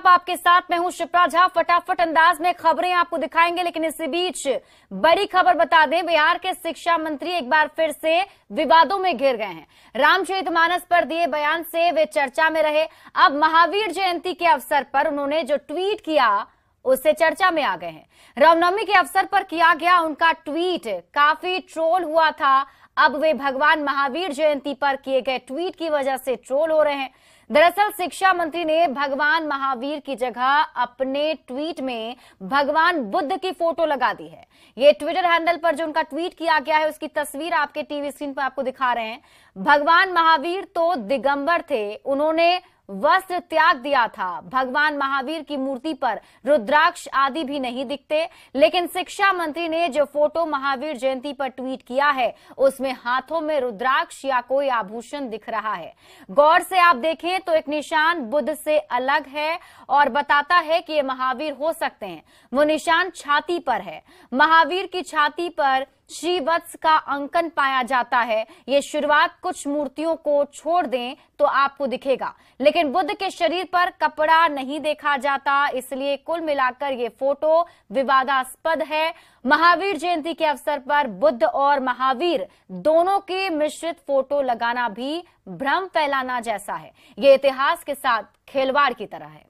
आपके साथ मैं हूं शिप्रा झा। फटाफट अंदाज में खबरें आपको दिखाएंगे, लेकिन इसी बीच बड़ी खबर बता दें, बिहार के शिक्षा मंत्री एक बार फिर से विवादों में घिर गए हैं। रामचरितमानस पर दिए बयान से वे चर्चा में रहे। अब महावीर जयंती के अवसर पर उन्होंने जो ट्वीट किया उससे चर्चा में आ गए हैं। रामनवमी के अवसर पर किया गया उनका ट्वीट काफी ट्रोल हुआ था। अब वे भगवान महावीर जयंती पर किए गए ट्वीट की वजह से ट्रोल हो रहे हैं। दरअसल शिक्षा मंत्री ने भगवान महावीर की जगह अपने ट्वीट में भगवान बुद्ध की फोटो लगा दी है। ये ट्विटर हैंडल पर जो उनका ट्वीट किया गया है उसकी तस्वीर आपके टीवी स्क्रीन पर आपको दिखा रहे हैं। भगवान महावीर तो दिगंबर थे, उन्होंने वस्त्र त्याग दिया था। भगवान महावीर की मूर्ति पर रुद्राक्ष आदि भी नहीं दिखते, लेकिन शिक्षा मंत्री ने जो फोटो महावीर जयंती पर ट्वीट किया है उसमें हाथों में रुद्राक्ष या कोई आभूषण दिख रहा है। गौर से आप देखें तो एक निशान बुद्ध से अलग है और बताता है कि ये महावीर हो सकते हैं। वो निशान छाती पर है। महावीर की छाती पर श्रीवत्स का अंकन पाया जाता है। ये शुरुआत कुछ मूर्तियों को छोड़ दें तो आपको दिखेगा, लेकिन बुद्ध के शरीर पर कपड़ा नहीं देखा जाता, इसलिए कुल मिलाकर ये फोटो विवादास्पद है। महावीर जयंती के अवसर पर बुद्ध और महावीर दोनों की मिश्रित फोटो लगाना भी भ्रम फैलाना जैसा है। ये इतिहास के साथ खिलवाड़ की तरह है।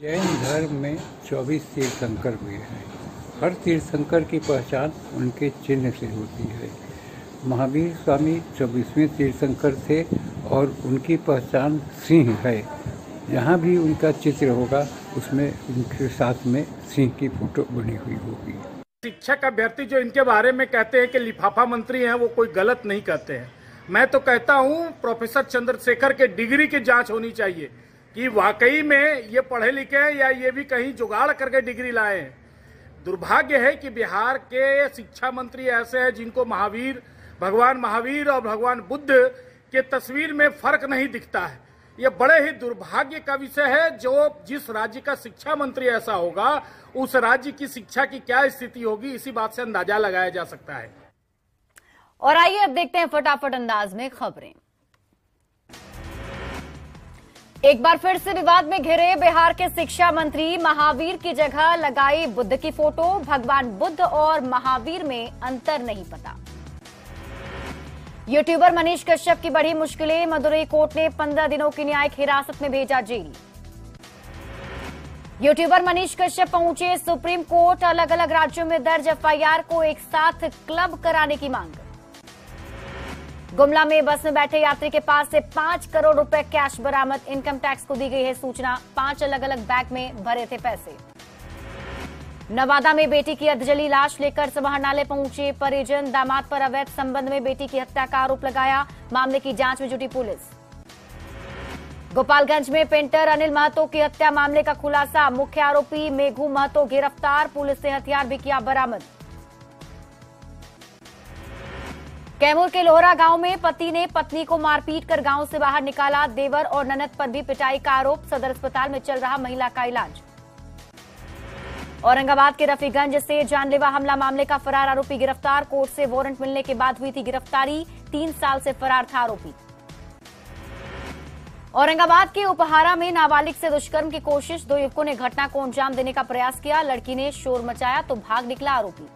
जैन धर्म में 24 तीर्थंकर हुए हैं। हर तीर्थंकर की पहचान उनके चिन्ह से होती है। महावीर स्वामी 24वें तीर्थंकर थे और उनकी पहचान सिंह है। जहाँ भी उनका चित्र होगा उसमें उनके साथ में सिंह की फोटो बनी हुई होगी। शिक्षक अभ्यर्थी जो इनके बारे में कहते हैं कि लिफाफा मंत्री हैं, वो कोई गलत नहीं कहते हैं। मैं तो कहता हूँ प्रोफेसर चंद्रशेखर के डिग्री की जांच होनी चाहिए कि वाकई में ये पढ़े लिखे हैं या ये भी कहीं जुगाड़ करके डिग्री लाए हैं। दुर्भाग्य है कि बिहार के शिक्षा मंत्री ऐसे हैं जिनको भगवान महावीर और भगवान बुद्ध के तस्वीर में फर्क नहीं दिखता है। ये बड़े ही दुर्भाग्य का विषय है। जो जिस राज्य का शिक्षा मंत्री ऐसा होगा उस राज्य की शिक्षा की क्या स्थिति होगी, इसी बात से अंदाजा लगाया जा सकता है। और आइए अब देखते हैं फटाफट अंदाज में खबरें। एक बार फिर से विवाद में घिरे बिहार के शिक्षा मंत्री, महावीर की जगह लगाई बुद्ध की फोटो। भगवान बुद्ध और महावीर में अंतर नहीं पता। यूट्यूबर मनीष कश्यप की बढ़ी मुश्किलें, मदुरई कोर्ट ने 15 दिनों की न्यायिक हिरासत में भेजा जेल। यूट्यूबर मनीष कश्यप पहुंचे सुप्रीम कोर्ट, अलग अलग राज्यों में दर्ज एफआईआर को एक साथ क्लब कराने की मांग। गुमला में बस में बैठे यात्री के पास से 5 करोड़ रुपए कैश बरामद, इनकम टैक्स को दी गई है सूचना। 5 अलग अलग बैग में भरे थे पैसे। नवादा में बेटी की अधजली लाश लेकर समाहरणालय पहुंचे परिजन, दामाद पर अवैध संबंध में बेटी की हत्या का आरोप लगाया, मामले की जांच में जुटी पुलिस। गोपालगंज में पेंटर अनिल महतो की हत्या मामले का खुलासा, मुख्य आरोपी मेघू महतो गिरफ्तार, पुलिस ने हथियार भी किया बरामद। कैमूर के लोहरा गांव में पति ने पत्नी को मारपीट कर गांव से बाहर निकाला, देवर और ननद पर भी पिटाई का आरोप, सदर अस्पताल में चल रहा महिला का इलाज। औरंगाबाद के रफीगंज से जानलेवा हमला मामले का फरार आरोपी गिरफ्तार, कोर्ट से वारंट मिलने के बाद हुई थी गिरफ्तारी, 3 साल से फरार था आरोपी। औरंगाबाद के उपहारा में नाबालिग से दुष्कर्म की कोशिश, 2 युवकों ने घटना को अंजाम देने का प्रयास किया, लड़की ने शोर मचाया तो भाग निकला आरोपी।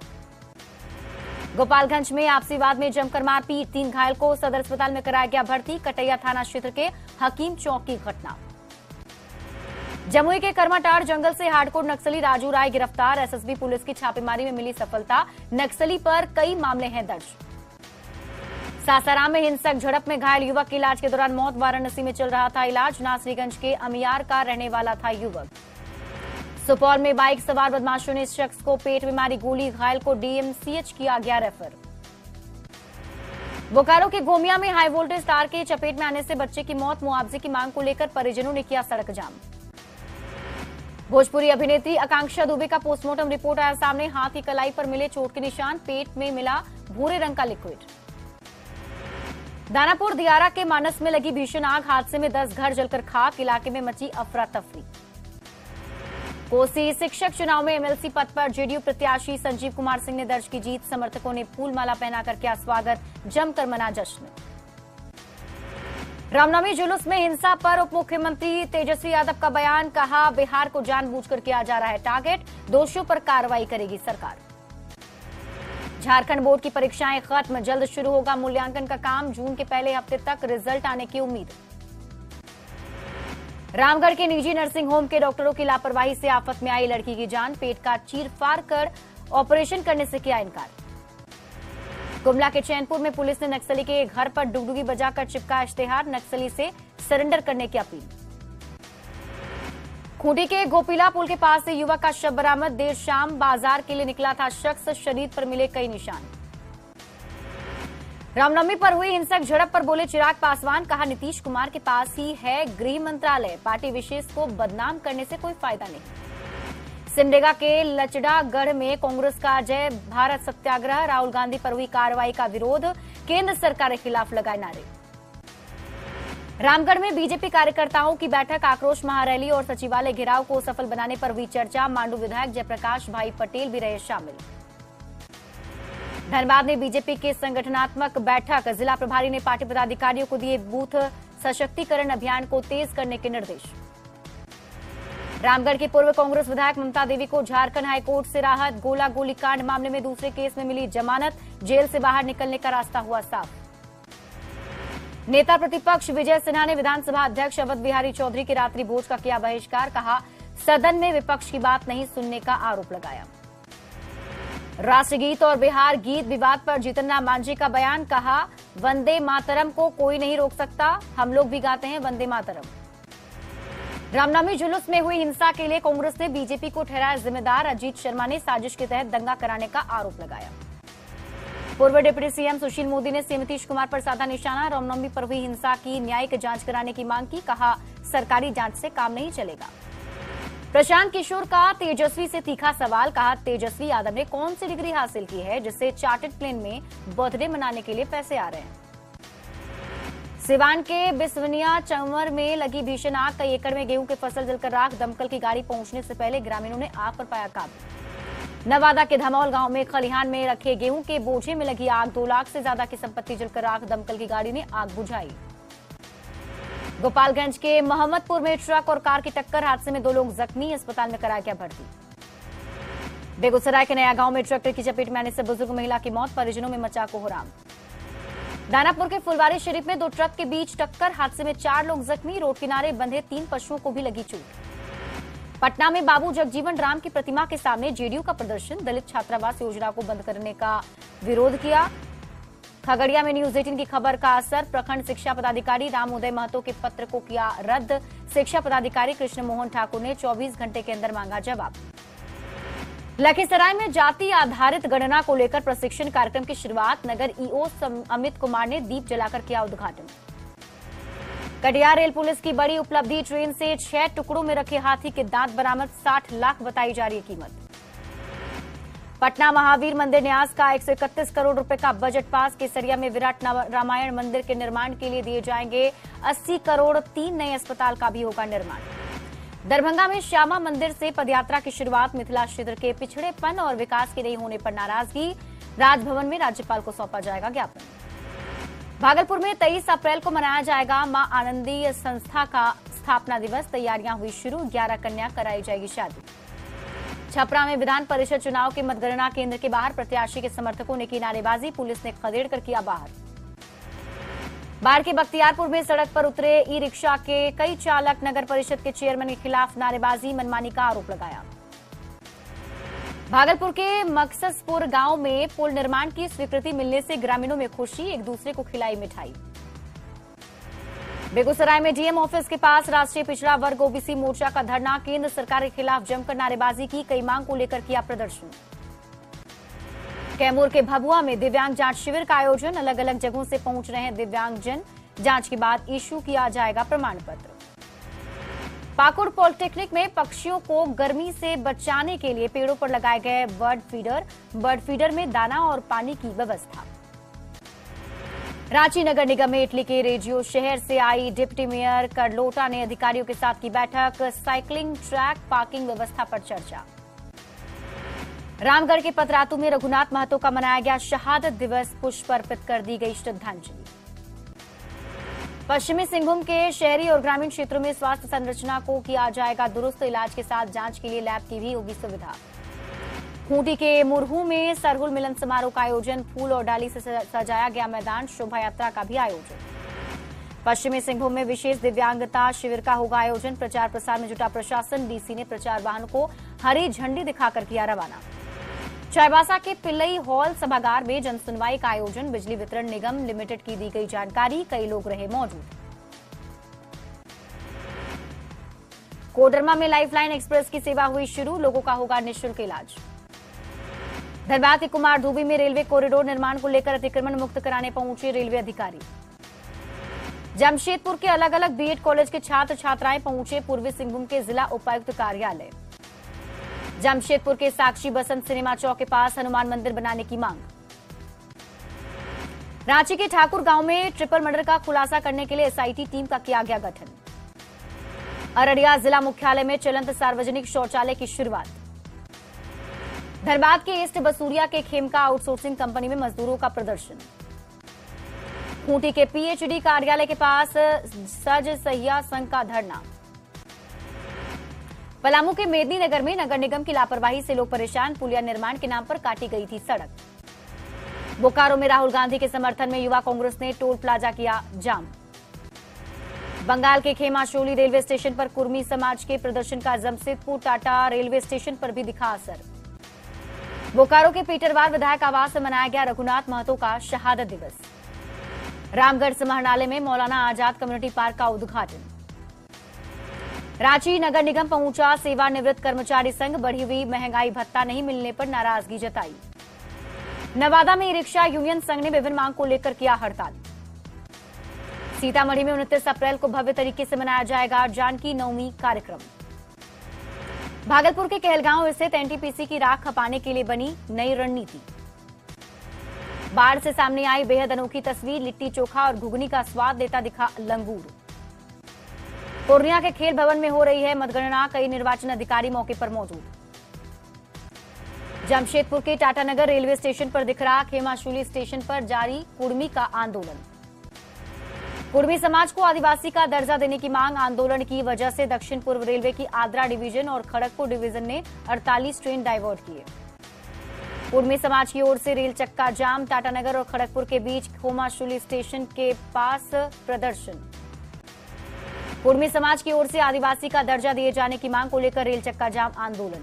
गोपालगंज में आपसी वाद में जमकर मारपीट, 3 घायल को सदर अस्पताल में कराया गया भर्ती, कटैया थाना क्षेत्र के हकीम चौक की घटना। जमुई के कर्माटार जंगल से हार्डकोर नक्सली राजू राय गिरफ्तार, एसएसबी पुलिस की छापेमारी में मिली सफलता, नक्सली पर कई मामले हैं दर्ज। सासाराम में हिंसक झड़प में घायल युवक की इलाज के दौरान मौत, वाराणसी में चल रहा था इलाज, नासरीगंज के अमियार का रहने वाला था युवक। सुपौल में बाइक सवार बदमाशों ने इस शख्स को पेट में मारी गोली, घायल को डीएमसीएच किया गया रेफर। बोकारो के गोमिया में हाई वोल्टेज तार के चपेट में आने से बच्चे की मौत, मुआवजे की मांग को लेकर परिजनों ने किया सड़क जाम। भोजपुरी अभिनेत्री आकांक्षा दुबे का पोस्टमार्टम रिपोर्ट आया सामने, हाथ की कलाई पर मिले चोट के निशान, पेट में मिला भूरे रंग का लिक्विड। दानापुर दियारा के मानस में लगी भीषण आग, हादसे में 10 घर जलकर खाक, इलाके में मची अफरा तफरी। कोसी शिक्षक चुनाव में एमएलसी पद पर जेडीयू प्रत्याशी संजीव कुमार सिंह ने दर्ज की जीत, समर्थकों ने फूल माला पहनाकर किया स्वागत, जमकर मना जश्न। रामनवमी जुलूस में हिंसा पर उप मुख्यमंत्री तेजस्वी यादव का बयान, कहा बिहार को जानबूझकर किया जा रहा है टारगेट, दोषियों पर कार्रवाई करेगी सरकार। झारखंड बोर्ड की परीक्षाएं खत्म, जल्द शुरू होगा मूल्यांकन का काम, जून के पहले हफ्ते तक रिजल्ट आने की उम्मीद। रामगढ़ के निजी नर्सिंग होम के डॉक्टरों की लापरवाही से आफत में आई लड़की की जान, पेट का चीर-फाड़ कर ऑपरेशन करने से किया इनकार। गुमला के चैनपुर में पुलिस ने नक्सली के घर पर डुगडुगी बजाकर चिपका इश्तेहार, नक्सली से सरेंडर करने की अपील। खूंटी के गोपीला पुल के पास से युवक का शव बरामद, देर शाम बाजार के लिए निकला था शख्स, शरीर पर मिले कई निशान। रामनवमी पर हुई हिंसक झड़प पर बोले चिराग पासवान, कहा नीतीश कुमार के पास ही है गृह मंत्रालय, पार्टी विशेष को बदनाम करने से कोई फायदा नहीं। सिमडेगा के लचड़ागढ़ में कांग्रेस का जय भारत सत्याग्रह, राहुल गांधी पर हुई कार्रवाई का विरोध, केंद्र सरकार के खिलाफ लगाए नारे। रामगढ़ में बीजेपी कार्यकर्ताओं की बैठक, आक्रोश महारैली और सचिवालय घेराव को सफल बनाने पर हुई चर्चा, मांडू विधायक जयप्रकाश भाई पटेल भी रहे शामिल। धनबाद में बीजेपी के संगठनात्मक बैठक, जिला प्रभारी ने पार्टी पदाधिकारियों को दिए बूथ सशक्तिकरण अभियान को तेज करने के निर्देश। रामगढ़ की पूर्व कांग्रेस विधायक ममता देवी को झारखंड हाईकोर्ट से राहत, गोला गोलीकांड मामले में दूसरे केस में मिली जमानत, जेल से बाहर निकलने का रास्ता हुआ साफ। नेता प्रतिपक्ष विजय सिन्हा ने विधानसभा अध्यक्ष अवध बिहारी चौधरी के रात्रि भोज का किया बहिष्कार, कहा सदन में विपक्ष की बात नहीं सुनने का आरोप लगाया। राष्ट्रगीत और बिहार गीत विवाद पर जीतन राम मांझी का बयान, कहा वंदे मातरम को कोई नहीं रोक सकता, हम लोग भी गाते हैं वंदे मातरम। रामनवमी जुलूस में हुई हिंसा के लिए कांग्रेस ने बीजेपी को ठहराया जिम्मेदार, अजीत शर्मा ने साजिश के तहत दंगा कराने का आरोप लगाया। पूर्व डिप्टी सीएम सुशील मोदी ने सीएम नीतीश कुमार पर साधा निशाना, रामनवमी पर हुई हिंसा की न्यायिक जांच कराने की मांग की, कहा सरकारी जांच से काम नहीं चलेगा। प्रशांत किशोर का तेजस्वी से तीखा सवाल, कहा तेजस्वी यादव ने कौन सी डिग्री हासिल की है जिससे चार्टर्ड प्लेन में बर्थडे मनाने के लिए पैसे आ रहे हैं। सिवान के बिस्वनिया चंवर में लगी भीषण आग, कई एकड़ में गेहूं की फसल जलकर राख, दमकल की गाड़ी पहुंचने से पहले ग्रामीणों ने आग पर पाया काबू। नवादा के धमौल गांव में खलिहान में रखे गेहूं के बोझे में लगी आग, 2 लाख से ज्यादा की संपत्ति जलकर राख, दमकल की गाड़ी ने आग बुझाई। गोपालगंज के मोहम्मदपुर में ट्रक और कार की टक्कर, हादसे में 2 लोग जख्मी, अस्पताल में कराया गया भर्ती। बेगूसराय के नया गांव में ट्रैक्टर की चपेट में आने से बुजुर्ग महिला की मौत, परिजनों में मचा कोहराम। दानापुर के फुलवारी शरीफ में 2 ट्रक के बीच टक्कर, हादसे में 4 लोग जख्मी, रोड किनारे बंधे 3 पशुओं को भी लगी चोट। पटना में बाबू जगजीवन राम की प्रतिमा के सामने जेडीयू का प्रदर्शन, दलित छात्रावास योजना को बंद करने का विरोध किया। खगड़िया में न्यूज 18 की खबर का असर, प्रखंड शिक्षा पदाधिकारी राम उदय महतो के पत्र को किया रद्द, शिक्षा पदाधिकारी कृष्ण मोहन ठाकुर ने 24 घंटे के अंदर मांगा जवाब। लखीसराय में जाति आधारित गणना को लेकर प्रशिक्षण कार्यक्रम की शुरुआत, नगर ईओ अमित कुमार ने दीप जलाकर किया उद्घाटन। कटिहार रेल पुलिस की बड़ी उपलब्धि, ट्रेन से 6 टुकड़ों में रखे हाथी के दांत बरामद, 60 लाख बताई जा रही है कीमत। पटना महावीर मंदिर न्यास का 131 करोड़ रुपए का बजट पास, केसरिया में विराट रामायण मंदिर के निर्माण के लिए दिए जाएंगे 80 करोड़, 3 नए अस्पताल का भी होगा निर्माण। दरभंगा में श्यामा मंदिर से पदयात्रा की शुरुआत, मिथिला क्षेत्र के पिछड़ेपन और विकास के नहीं होने पर नाराजगी, राजभवन में राज्यपाल को सौंपा जाएगा ज्ञापन। भागलपुर में 23 अप्रैल को मनाया जाएगा मां आनंदी संस्था का स्थापना दिवस, तैयारियां हुई शुरू, 11 कन्या कराई जाएगी शादी। छपरा में विधान परिषद चुनाव के मतगणना केंद्र के बाहर प्रत्याशी के समर्थकों ने की नारेबाजी, पुलिस ने खदेड़ कर किया बाहर। बाढ़ के बख्तियारपुर में सड़क पर उतरे ई रिक्शा के कई चालक, नगर परिषद के चेयरमैन के खिलाफ नारेबाजी, मनमानी का आरोप लगाया। भागलपुर के मकससपुर गांव में पुल निर्माण की स्वीकृति मिलने से ग्रामीणों में खुशी, एक दूसरे को खिलाई मिठाई। बेगूसराय में डीएम ऑफिस के पास राष्ट्रीय पिछड़ा वर्ग ओबीसी मोर्चा का धरना, केंद्र सरकार के खिलाफ जमकर नारेबाजी की, कई मांग को लेकर किया प्रदर्शन। कैमूर के भभुआ में दिव्यांग जांच शिविर का आयोजन, अलग अलग जगहों से पहुंच रहे हैं दिव्यांगजन, जांच के बाद इशू किया जाएगा प्रमाण पत्र। पाकुड़ पॉलिटेक्निक में पक्षियों को गर्मी से बचाने के लिए पेड़ों पर लगाए गए बर्ड फीडर में दाना और पानी की व्यवस्था। रांची नगर निगम में इटली के रेजियो शहर से आई डिप्टी मेयर करलोटा ने अधिकारियों के साथ की बैठक, साइकिलिंग ट्रैक, पार्किंग व्यवस्था पर चर्चा। रामगढ़ के पतरातू में रघुनाथ महतो का मनाया गया शहादत दिवस, पुष्प अर्पित कर दी गई श्रद्धांजलि। पश्चिमी सिंहभूम के शहरी और ग्रामीण क्षेत्रों में स्वास्थ्य संरचना को किया जाएगा दुरुस्त। इलाज के साथ जांच के लिए लैब की भी होगी सुविधा। खूंटी के मुरहू में सरहुल मिलन समारोह का आयोजन। फूल और डाली से सजाया गया मैदान। शोभा यात्रा का भी आयोजन। पश्चिमी सिंहभूम में विशेष दिव्यांगता शिविर का होगा आयोजन। प्रचार प्रसार में जुटा प्रशासन। डीसी ने प्रचार वाहन को हरी झंडी दिखाकर किया रवाना। चाईबासा के पिल्लई हॉल सभागार में जनसुनवाई का आयोजन। बिजली वितरण निगम लिमिटेड की दी गई जानकारी। कई लोग रहे मौजूद। कोडरमा में लाइफलाइन एक्सप्रेस की सेवा हुई शुरू। लोगों का होगा निःशुल्क इलाज। धनबाद के कुमार धुबी में रेलवे कॉरिडोर निर्माण को लेकर अतिक्रमण मुक्त कराने पहुंचे रेलवे अधिकारी। जमशेदपुर के अलग अलग बीएड कॉलेज के छात्र छात्राएं पहुंचे पूर्वी सिंहभूम के जिला उपायुक्त कार्यालय। जमशेदपुर के साक्षी बसंत सिनेमा चौक के पास हनुमान मंदिर बनाने की मांग। रांची के ठाकुर गांव में ट्रिपल मर्डर का खुलासा करने के लिए एसआईटी टीम का किया गया गठन। अररिया जिला मुख्यालय में चलंत सार्वजनिक शौचालय की शुरुआत। धनबाद के ईस्ट बसूरिया के खेमका आउटसोर्सिंग कंपनी में मजदूरों का प्रदर्शन। खूंटी के पीएचडी कार्यालय के पास सज सहिया संघ का धरना। पलामू के मेदिनीनगर में नगर निगम की लापरवाही से लोग परेशान। पुलिया निर्माण के नाम पर काटी गई थी सड़क। बोकारो में राहुल गांधी के समर्थन में युवा कांग्रेस ने टोल प्लाजा किया जाम। बंगाल के खेमाशोली रेलवे स्टेशन पर कुर्मी समाज के प्रदर्शन का जमशेदपुर टाटा रेलवे स्टेशन पर भी दिखा असर। बोकारो के पीटरवार विधायक आवास में मनाया गया रघुनाथ महतो का शहादत दिवस। रामगढ़ समाहरणालय में मौलाना आजाद कम्युनिटी पार्क का उद्घाटन। रांची नगर निगम पहुंचा सेवानिवृत्त कर्मचारी संघ। बढ़ी हुई महंगाई भत्ता नहीं मिलने पर नाराजगी जताई। नवादा में ई रिक्शा यूनियन संघ ने विभिन्न मांग को लेकर किया हड़ताल। सीतामढ़ी में 29 अप्रैल को भव्य तरीके से मनाया जाएगा जानकी नवमी कार्यक्रम। भागलपुर के कहलगांव स्थित एनटीपीसी की राख खपाने के लिए बनी नई रणनीति। बाढ़ से सामने आई बेहद अनोखी तस्वीर। लिट्टी चोखा और घुगनी का स्वाद देता दिखा लंगूर। पूर्णिया के खेल भवन में हो रही है मतगणना। कई निर्वाचन अधिकारी मौके पर मौजूद। जमशेदपुर के टाटानगर रेलवे स्टेशन पर दिख रहा खेमाशुली स्टेशन पर जारी कुर्मी का आंदोलन। कुर्मी समाज को आदिवासी का दर्जा देने की मांग। आंदोलन की वजह से दक्षिण पूर्व रेलवे की आद्रा डिवीजन और खड़गपुर डिवीजन ने 48 ट्रेन डाइवर्ट किए। कुर्मी समाज की ओर से रेल चक्का जाम। टाटानगर और खड़गपुर के बीच खेमाशुली स्टेशन के पास प्रदर्शन। कुर्मी समाज की ओर से आदिवासी का दर्जा दिए जाने की मांग को लेकर रेल चक्का जाम आंदोलन।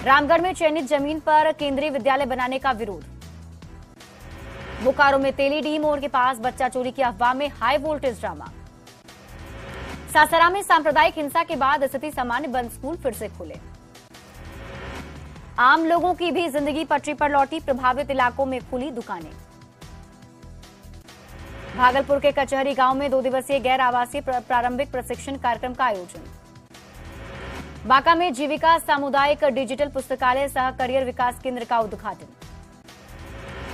रामगढ़ में चयनित जमीन पर केंद्रीय विद्यालय बनाने का विरोध। बोकारो में तेली डी मोड़ के पास बच्चा चोरी की अफवाह में हाई वोल्टेज ड्रामा। सासाराम में सांप्रदायिक हिंसा के बाद स्थिति सामान्य। बंद स्कूल फिर से खुले। आम लोगों की भी जिंदगी पटरी पर लौटी। प्रभावित इलाकों में खुली दुकानें। भागलपुर के कचहरी गांव में 2 दिवसीय गैर आवासीय प्रारंभिक प्रशिक्षण कार्यक्रम का आयोजन। बांका में जीविका सामुदायिक डिजिटल पुस्तकालय सह करियर विकास केंद्र का उद्घाटन।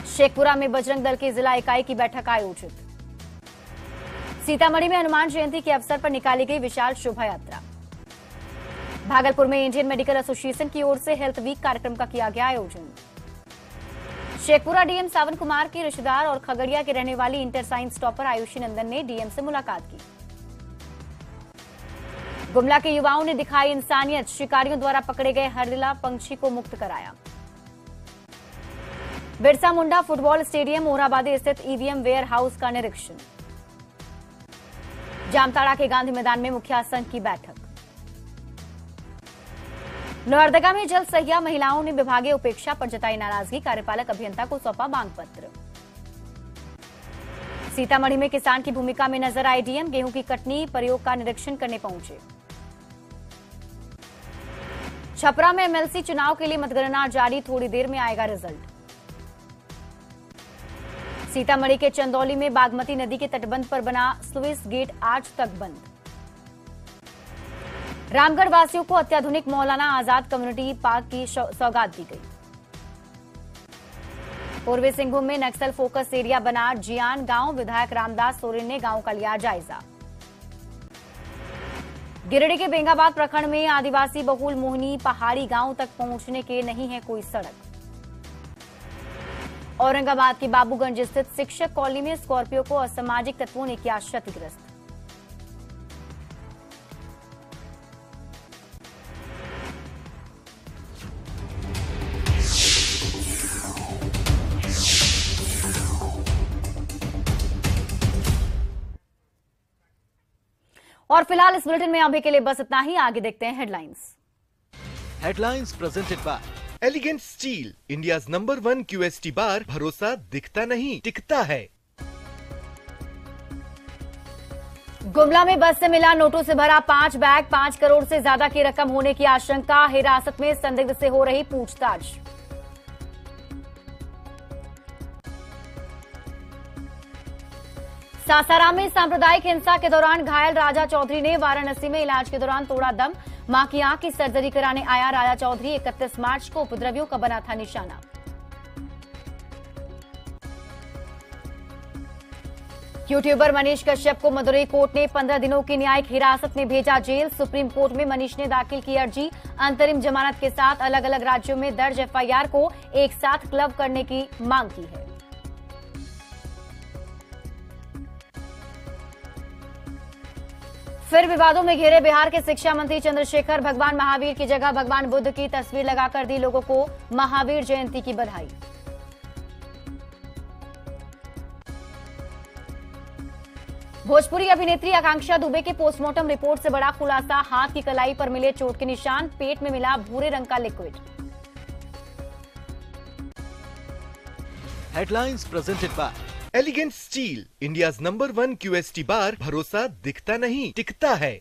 शेखपुरा में बजरंग दल की जिला इकाई की बैठक आयोजित। सीतामढ़ी में हनुमान जयंती के अवसर पर निकाली गई विशाल शोभा यात्रा। भागलपुर में इंडियन मेडिकल एसोसिएशन की ओर से हेल्थ वीक कार्यक्रम का किया गया आयोजन। शेखपुरा डीएम सावन कुमार के रिश्तेदार और खगड़िया के रहने वाली इंटर साइंस टॉपर आयुषी नंदन ने डीएम से मुलाकात की। गुमला के युवाओं ने दिखाई इंसानियत। शिकारियों द्वारा पकड़े गए हरदिला पंछी को मुक्त कराया। बिरसा मुंडा फुटबॉल स्टेडियम मोराबादी स्थित ईवीएम वेयर हाउस का निरीक्षण। जामताड़ा के गांधी मैदान में मुखिया संघ की बैठक। लोहरदगा में जल सहिया महिलाओं ने विभागीय उपेक्षा पर जताई नाराजगी। कार्यपालक अभियंता को सौंपा मांग पत्र। सीतामढ़ी में किसान की भूमिका में नजर आए डीएम। गेहूं की कटनी प्रयोग का निरीक्षण करने पहुंचे। छपरा में एमएलसी चुनाव के लिए मतगणना जारी। थोड़ी देर में आएगा रिजल्ट। सीतामढ़ी के चंदौली में बागमती नदी के तटबंध पर बना स्लुइस गेट आज तक बंद। रामगढ़ वासियों को अत्याधुनिक मौलाना आजाद कम्युनिटी पार्क की सौगात दी गई। पूर्वी सिंहभूम में नक्सल फोकस एरिया बना जियान गांव। विधायक रामदास सोरेन ने गांव का लिया जायजा। गिरिडीह के बेंगाबाद प्रखंड में आदिवासी बहुल मोहनी पहाड़ी गांव तक पहुंचने के नहीं है कोई सड़क। औरंगाबाद की बाबूगंज स्थित शिक्षक कॉलोनी में स्कॉर्पियो को असामाजिक तत्वों ने किया क्षतिग्रस्त। और फिलहाल इस बुलेटिन में अभी के लिए बस इतना ही। आगे देखते हैं headlines. Headlines presented by elegant steel, India's number 1 QST बार, भरोसा दिखता नहीं टिकता है। गुमला में बस से मिला नोटों से भरा 5 बैग, 5 करोड़ से ज्यादा की रकम होने की आशंका, हिरासत में संदिग्ध से हो रही पूछताछ। सासाराम में सांप्रदायिक हिंसा के दौरान घायल राजा चौधरी ने वाराणसी में इलाज के दौरान तोड़ा दम, मां की आंख की सर्जरी कराने आया राजा चौधरी 31 मार्च को उपद्रवियों का बना था निशाना। यूट्यूबर मनीष कश्यप को मदुरई कोर्ट ने 15 दिनों की न्यायिक हिरासत में भेजा जेल। सुप्रीम कोर्ट में मनीष ने दाखिल की अर्जी, अंतरिम जमानत के साथ अलग अलग राज्यों में दर्ज FIR को एक साथ क्लब करने की मांग की है। फिर विवादों में घिरे बिहार के शिक्षा मंत्री चंद्रशेखर, भगवान महावीर की जगह भगवान बुद्ध की तस्वीर लगाकर दी लोगों को महावीर जयंती की बधाई। भोजपुरी अभिनेत्री आकांक्षा दुबे के पोस्टमार्टम रिपोर्ट से बड़ा खुलासा, हाथ की कलाई पर मिले चोट के निशान, पेट में मिला भूरे रंग का liquid. Headlines presented by elegant steel, India's number 1 QST बार, भरोसा दिखता नहीं टिकता है।